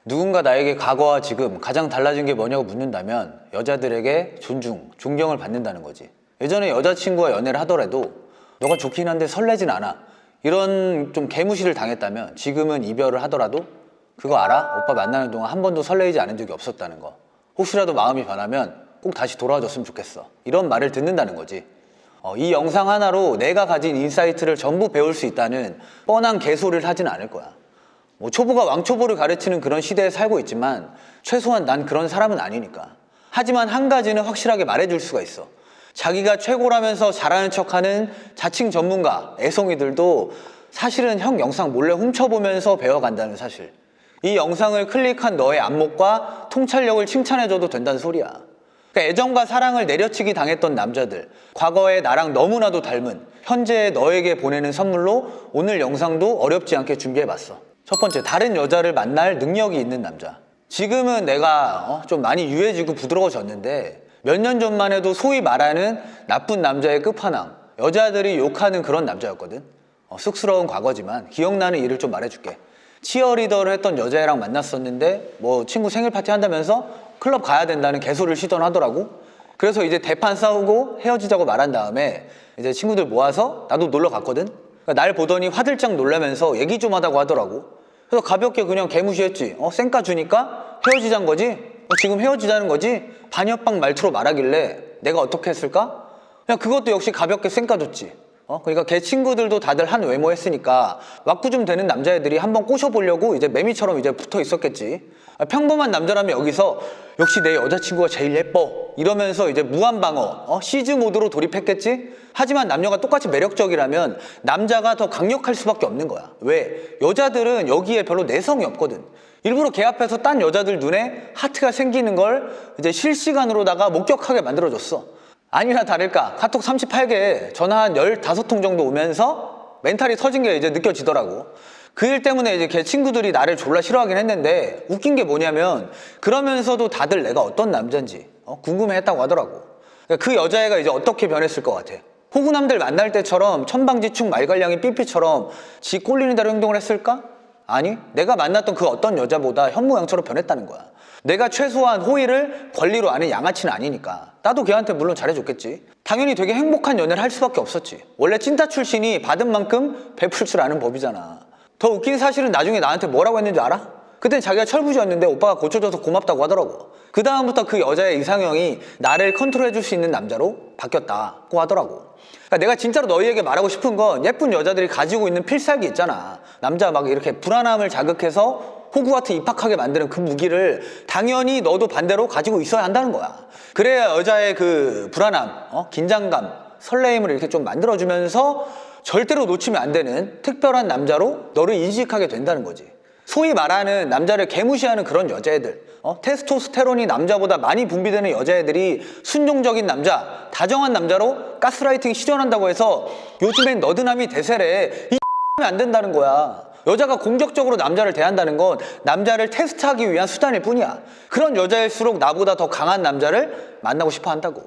누군가 나에게 과거와 지금 가장 달라진 게 뭐냐고 묻는다면 여자들에게 존경을 받는다는 거지. 예전에 여자친구와 연애를 하더라도 너가 좋긴 한데 설레진 않아, 이런 좀 개무시를 당했다면 지금은 이별을 하더라도 그거 알아? 오빠 만나는 동안 한 번도 설레이지 않은 적이 없었다는 거. 혹시라도 마음이 변하면 꼭 다시 돌아와줬으면 좋겠어, 이런 말을 듣는다는 거지. 이 영상 하나로 내가 가진 인사이트를 전부 배울 수 있다는 뻔한 개소리를 하진 않을 거야. 초보가 왕초보를 가르치는 그런 시대에 살고 있지만 최소한 난 그런 사람은 아니니까. 하지만 한 가지는 확실하게 말해줄 수가 있어. 자기가 최고라면서 잘하는 척하는 자칭 전문가 애송이들도 사실은 형 영상 몰래 훔쳐보면서 배워간다는 사실. 이 영상을 클릭한 너의 안목과 통찰력을 칭찬해줘도 된다는 소리야. 그러니까 애정과 사랑을 내려치기 당했던 남자들, 과거에 나랑 너무나도 닮은 현재의 너에게 보내는 선물로 오늘 영상도 어렵지 않게 준비해봤어. 첫 번째, 다른 여자를 만날 능력이 있는 남자. 지금은 내가 좀 많이 유해지고 부드러워졌는데 몇 년 전만 해도 소위 말하는 나쁜 남자의 끝판왕, 여자들이 욕하는 그런 남자였거든. 쑥스러운 과거지만 기억나는 일을 좀 말해줄게. 치어리더를 했던 여자애랑 만났었는데 친구 생일 파티 한다면서 클럽 가야 된다는 개소리를 시전하더라고. 그래서 이제 대판 싸우고 헤어지자고 말한 다음에 이제 친구들 모아서 나도 놀러 갔거든. 그러니까 날 보더니 화들짝 놀라면서 얘기 좀 하다고 하더라고. 그래서 가볍게 그냥 개무시했지. 쌩까 주니까 헤어지자는 거지? 지금 헤어지자는 거지? 반협방 말투로 말하길래 내가 어떻게 했을까? 그냥 그것도 역시 가볍게 쌩까 줬지. 그러니까 걔 친구들도 다들 한 외모 했으니까 왁구 좀 되는 남자애들이 한번 꼬셔보려고 이제 매미처럼 이제 붙어 있었겠지. 평범한 남자라면 여기서 역시 내 여자친구가 제일 예뻐 이러면서 이제 무한방어 시즈 모드로 돌입했겠지. 하지만 남녀가 똑같이 매력적이라면 남자가 더 강력할 수밖에 없는 거야. 왜? 여자들은 여기에 별로 내성이 없거든. 일부러 걔 앞에서 딴 여자들 눈에 하트가 생기는 걸 이제 실시간으로다가 목격하게 만들어줬어. 아니나 다를까 카톡 38개 전화 한 15통 정도 오면서 멘탈이 터진 게 이제 느껴지더라고. 그 일 때문에 이제 걔 친구들이 나를 졸라 싫어하긴 했는데 웃긴 게 뭐냐면 그러면서도 다들 내가 어떤 남자인지 궁금해했다고 하더라고. 그러니까 그 여자애가 이제 어떻게 변했을 것 같아? 호구남들 만날 때처럼 천방지축 말갈량이 삐삐처럼 지 꼴리는 대로 행동을 했을까? 아니, 내가 만났던 그 어떤 여자보다 현모양처럼 변했다는 거야. 내가 최소한 호의를 권리로 아는 양아치는 아니니까 나도 걔한테 물론 잘해줬겠지. 당연히 되게 행복한 연애를 할 수밖에 없었지. 원래 찐따 출신이 받은 만큼 베풀 줄 아는 법이잖아. 더 웃긴 사실은 나중에 나한테 뭐라고 했는지 알아? 그땐 자기가 철부지였는데 오빠가 고쳐줘서 고맙다고 하더라고. 그 다음부터 그 여자의 이상형이 나를 컨트롤해줄 수 있는 남자로 바뀌었다고 하더라고. 그러니까 내가 진짜로 너희에게 말하고 싶은 건 예쁜 여자들이 가지고 있는 필살기 있잖아. 남자 막 이렇게 불안함을 자극해서 호구와트 입학하게 만드는 그 무기를 당연히 너도 반대로 가지고 있어야 한다는 거야. 그래야 여자의 그 불안함, 긴장감, 설레임을 이렇게 좀 만들어주면서 절대로 놓치면 안 되는 특별한 남자로 너를 인식하게 된다는 거지. 소위 말하는 남자를 개무시하는 그런 여자애들, 테스토스테론이 남자보다 많이 분비되는 여자애들이 순종적인 남자, 다정한 남자로 가스라이팅 시전한다고 해서 요즘엔 너드남이 대세래. 이 안 된다는 거야. 여자가 공격적으로 남자를 대한다는 건 남자를 테스트하기 위한 수단일 뿐이야. 그런 여자일수록 나보다 더 강한 남자를 만나고 싶어 한다고.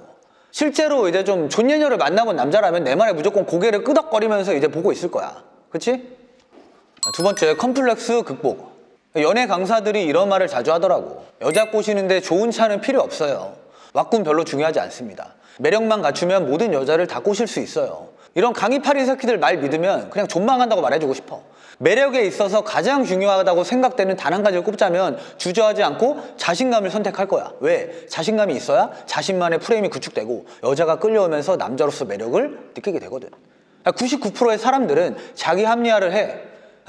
실제로 이제 좀 존예녀를 만나본 남자라면 내 말에 무조건 고개를 끄덕거리면서 이제 보고 있을 거야. 그치? 두 번째, 컴플렉스 극복. 연애 강사들이 이런 말을 자주 하더라고. 여자 꼬시는데 좋은 차는 필요 없어요. 왁구는 별로 중요하지 않습니다. 매력만 갖추면 모든 여자를 다 꼬실 수 있어요. 이런 강의파리 새끼들 말 믿으면 그냥 존망한다고 말해주고 싶어. 매력에 있어서 가장 중요하다고 생각되는 단 한 가지를 꼽자면 주저하지 않고 자신감을 선택할 거야. 왜? 자신감이 있어야 자신만의 프레임이 구축되고 여자가 끌려오면서 남자로서 매력을 느끼게 되거든. 99%의 사람들은 자기 합리화를 해.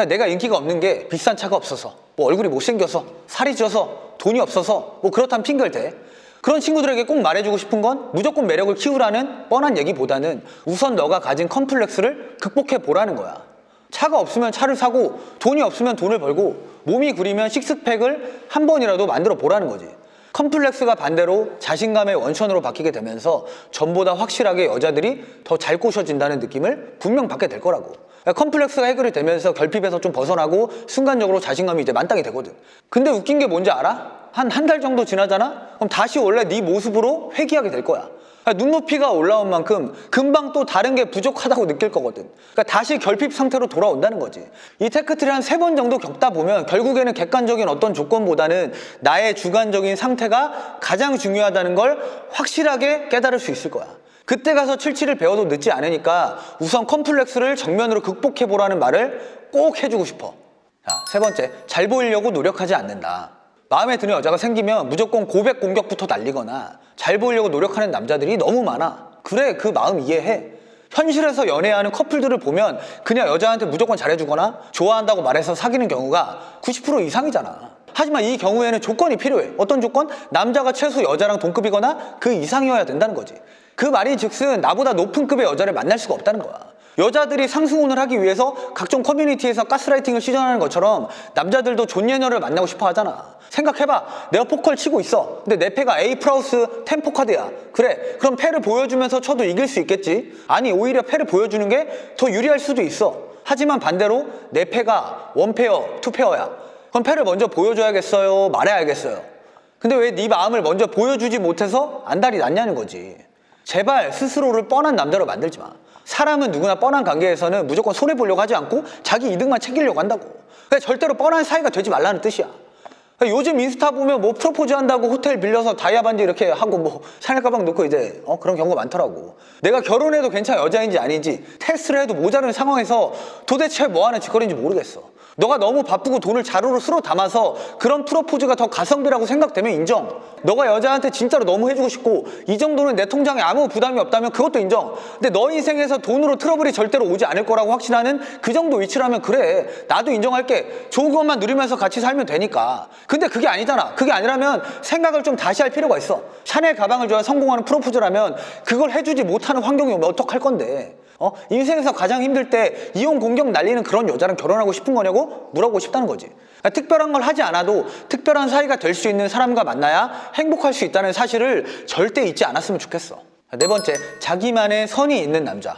내가 인기가 없는 게 비싼 차가 없어서, 얼굴이 못생겨서, 살이 쪄서, 돈이 없어서 그렇다면 핑계를 대. 그런 친구들에게 꼭 말해주고 싶은 건 무조건 매력을 키우라는 뻔한 얘기보다는 우선 너가 가진 컴플렉스를 극복해 보라는 거야. 차가 없으면 차를 사고 돈이 없으면 돈을 벌고 몸이 구리면 식스팩을 한 번이라도 만들어 보라는 거지. 컴플렉스가 반대로 자신감의 원천으로 바뀌게 되면서 전보다 확실하게 여자들이 더 잘 꼬셔진다는 느낌을 분명 받게 될 거라고. 컴플렉스가 해결이 되면서 결핍에서 좀 벗어나고 순간적으로 자신감이 이제 만땅이 되거든. 근데 웃긴 게 뭔지 알아? 한 달 정도 지나잖아? 그럼 다시 원래 네 모습으로 회귀하게 될 거야. 눈높이가 올라온 만큼 금방 또 다른 게 부족하다고 느낄 거거든. 그러니까 다시 결핍 상태로 돌아온다는 거지. 이 테크트리 한 3번 정도 겪다 보면 결국에는 객관적인 어떤 조건보다는 나의 주관적인 상태가 가장 중요하다는 걸 확실하게 깨달을 수 있을 거야. 그때 가서 77을 배워도 늦지 않으니까 우선 컴플렉스를 정면으로 극복해보라는 말을 꼭 해주고 싶어. 자, 3번째, 잘 보이려고 노력하지 않는다. 마음에 드는 여자가 생기면 무조건 고백 공격부터 날리거나 잘 보이려고 노력하는 남자들이 너무 많아. 그래, 그 마음 이해해. 현실에서 연애하는 커플들을 보면 그냥 여자한테 무조건 잘해주거나 좋아한다고 말해서 사귀는 경우가 90% 이상이잖아. 하지만 이 경우에는 조건이 필요해. 어떤 조건? 남자가 최소 여자랑 동급이거나 그 이상이어야 된다는 거지. 그 말이 즉슨 나보다 높은 급의 여자를 만날 수가 없다는 거야. 여자들이 상승혼을 하기 위해서 각종 커뮤니티에서 가스라이팅을 시전하는 것처럼 남자들도 존예녀를 만나고 싶어 하잖아. 생각해봐. 내가 포커를 치고 있어. 근데 내 패가 A 플러스 템포 카드야. 그래, 그럼 패를 보여주면서 쳐도 이길 수 있겠지? 아니, 오히려 패를 보여주는 게 더 유리할 수도 있어. 하지만 반대로 내 패가 원페어, 투페어야. 그럼 패를 먼저 보여줘야겠어요? 말해야겠어요? 근데 왜 네 마음을 먼저 보여주지 못해서 안달이 났냐는 거지. 제발 스스로를 뻔한 남자로 만들지 마. 사람은 누구나 뻔한 관계에서는 무조건 손해보려고 하지 않고 자기 이득만 챙기려고 한다고. 그러니까 절대로 뻔한 사이가 되지 말라는 뜻이야. 그러니까 요즘 인스타 보면 뭐 프로포즈 한다고 호텔 빌려서 다이아 반지 이렇게 하고 뭐 샤넬 가방 넣고 이제 그런 경우가 많더라고. 내가 결혼해도 괜찮은 여자인지 아닌지 테스트를 해도 모자른 상황에서 도대체 뭐하는 짓거리인지 모르겠어. 너가 너무 바쁘고 돈을 자루로 쓸어 담아서 그런 프로포즈가 더 가성비라고 생각되면 인정. 너가 여자한테 진짜로 너무 해주고 싶고 이 정도는 내 통장에 아무 부담이 없다면 그것도 인정. 근데 너 인생에서 돈으로 트러블이 절대로 오지 않을 거라고 확신하는 그 정도 위치라면 그래, 나도 인정할게. 좋은 것만 누리면서 같이 살면 되니까. 근데 그게 아니잖아. 그게 아니라면 생각을 좀 다시 할 필요가 있어. 샤넬 가방을 줘야 성공하는 프로포즈라면 그걸 해주지 못하는 환경이 오면 어떡할 건데. 인생에서 가장 힘들 때 이혼 공격 날리는 그런 여자랑 결혼하고 싶은 거냐고 물어보고 싶다는 거지. 그러니까 특별한 걸 하지 않아도 특별한 사이가 될 수 있는 사람과 만나야 행복할 수 있다는 사실을 절대 잊지 않았으면 좋겠어. 4번째, 자기만의 선이 있는 남자.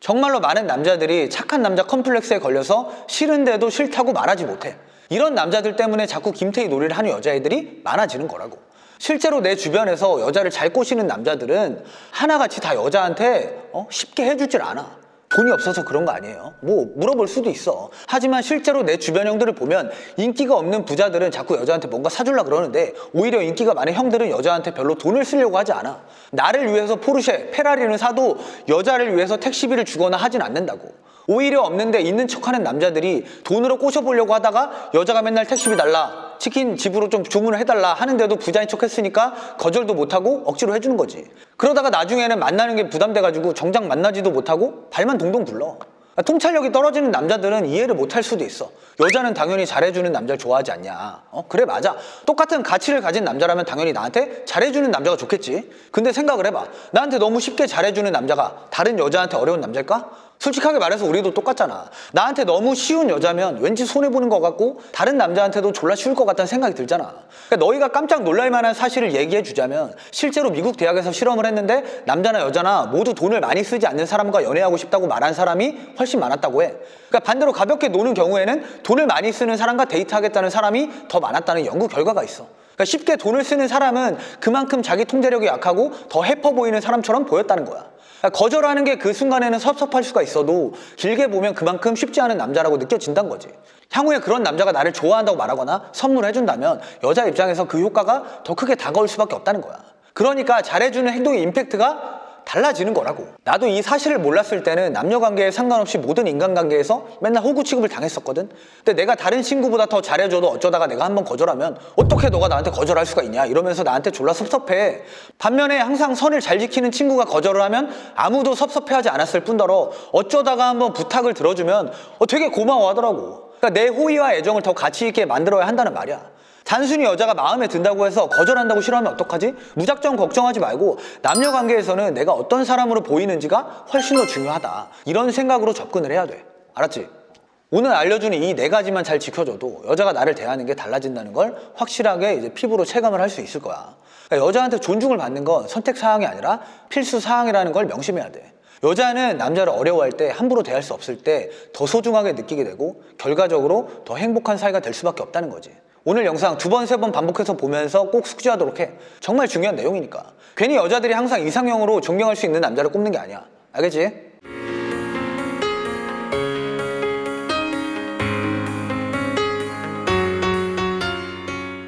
정말로 많은 남자들이 착한 남자 컴플렉스에 걸려서 싫은데도 싫다고 말하지 못해. 이런 남자들 때문에 자꾸 김태희 놀이를 하는 여자애들이 많아지는 거라고. 실제로 내 주변에서 여자를 잘 꼬시는 남자들은 하나같이 다 여자한테 쉽게 해주질 않아. 돈이 없어서 그런 거 아니에요. 뭐 물어볼 수도 있어. 하지만 실제로 내 주변 형들을 보면 인기가 없는 부자들은 자꾸 여자한테 뭔가 사주려고 그러는데 오히려 인기가 많은 형들은 여자한테 별로 돈을 쓰려고 하지 않아. 나를 위해서 포르쉐, 페라리는 사도 여자를 위해서 택시비를 주거나 하진 않는다고. 오히려 없는데 있는 척하는 남자들이 돈으로 꼬셔보려고 하다가 여자가 맨날 택시비 달라, 치킨 집으로 좀 주문을 해달라 하는데도 부자인 척 했으니까 거절도 못하고 억지로 해주는 거지. 그러다가 나중에는 만나는 게 부담돼가지고 정작 만나지도 못하고 발만 동동 굴러. 통찰력이 떨어지는 남자들은 이해를 못할 수도 있어. 여자는 당연히 잘해주는 남자를 좋아하지 않냐. 그래, 맞아. 똑같은 가치를 가진 남자라면 당연히 나한테 잘해주는 남자가 좋겠지. 근데 생각을 해봐. 나한테 너무 쉽게 잘해주는 남자가 다른 여자한테 어려운 남자일까? 솔직하게 말해서 우리도 똑같잖아. 나한테 너무 쉬운 여자면 왠지 손해보는 것 같고 다른 남자한테도 졸라 쉬울 것 같다는 생각이 들잖아. 그러니까 너희가 깜짝 놀랄 만한 사실을 얘기해 주자면 실제로 미국 대학에서 실험을 했는데 남자나 여자나 모두 돈을 많이 쓰지 않는 사람과 연애하고 싶다고 말한 사람이 훨씬 많았다고 해. 그러니까 반대로 가볍게 노는 경우에는 돈을 많이 쓰는 사람과 데이트하겠다는 사람이 더 많았다는 연구 결과가 있어. 그러니까 쉽게 돈을 쓰는 사람은 그만큼 자기 통제력이 약하고 더 해퍼 보이는 사람처럼 보였다는 거야. 거절하는 게 그 순간에는 섭섭할 수가 있어도 길게 보면 그만큼 쉽지 않은 남자라고 느껴진다는 거지. 향후에 그런 남자가 나를 좋아한다고 말하거나 선물을 해준다면 여자 입장에서 그 효과가 더 크게 다가올 수밖에 없다는 거야. 그러니까 잘해주는 행동의 임팩트가 달라지는 거라고. 나도 이 사실을 몰랐을 때는 남녀관계에 상관없이 모든 인간관계에서 맨날 호구 취급을 당했었거든. 근데 내가 다른 친구보다 더 잘해줘도 어쩌다가 내가 한번 거절하면 어떻게 너가 나한테 거절할 수가 있냐 이러면서 나한테 졸라 섭섭해. 반면에 항상 선을 잘 지키는 친구가 거절을 하면 아무도 섭섭해하지 않았을 뿐더러 어쩌다가 한번 부탁을 들어주면 되게 고마워하더라고. 그러니까 내 호의와 애정을 더 가치 있게 만들어야 한다는 말이야. 단순히 여자가 마음에 든다고 해서 거절한다고 싫어하면 어떡하지? 무작정 걱정하지 말고 남녀관계에서는 내가 어떤 사람으로 보이는지가 훨씬 더 중요하다. 이런 생각으로 접근을 해야 돼. 알았지? 오늘 알려주는 이 4가지만 잘 지켜줘도 여자가 나를 대하는 게 달라진다는 걸 확실하게 이제 피부로 체감을 할 수 있을 거야. 그러니까 여자한테 존중을 받는 건 선택사항이 아니라 필수사항이라는 걸 명심해야 돼. 여자는 남자를 어려워할 때, 함부로 대할 수 없을 때 더 소중하게 느끼게 되고 결과적으로 더 행복한 사이가 될 수밖에 없다는 거지. 오늘 영상 2번, 3번 반복해서 보면서 꼭 숙지하도록 해. 정말 중요한 내용이니까. 괜히 여자들이 항상 이상형으로 존경할 수 있는 남자를 꼽는 게 아니야. 알겠지?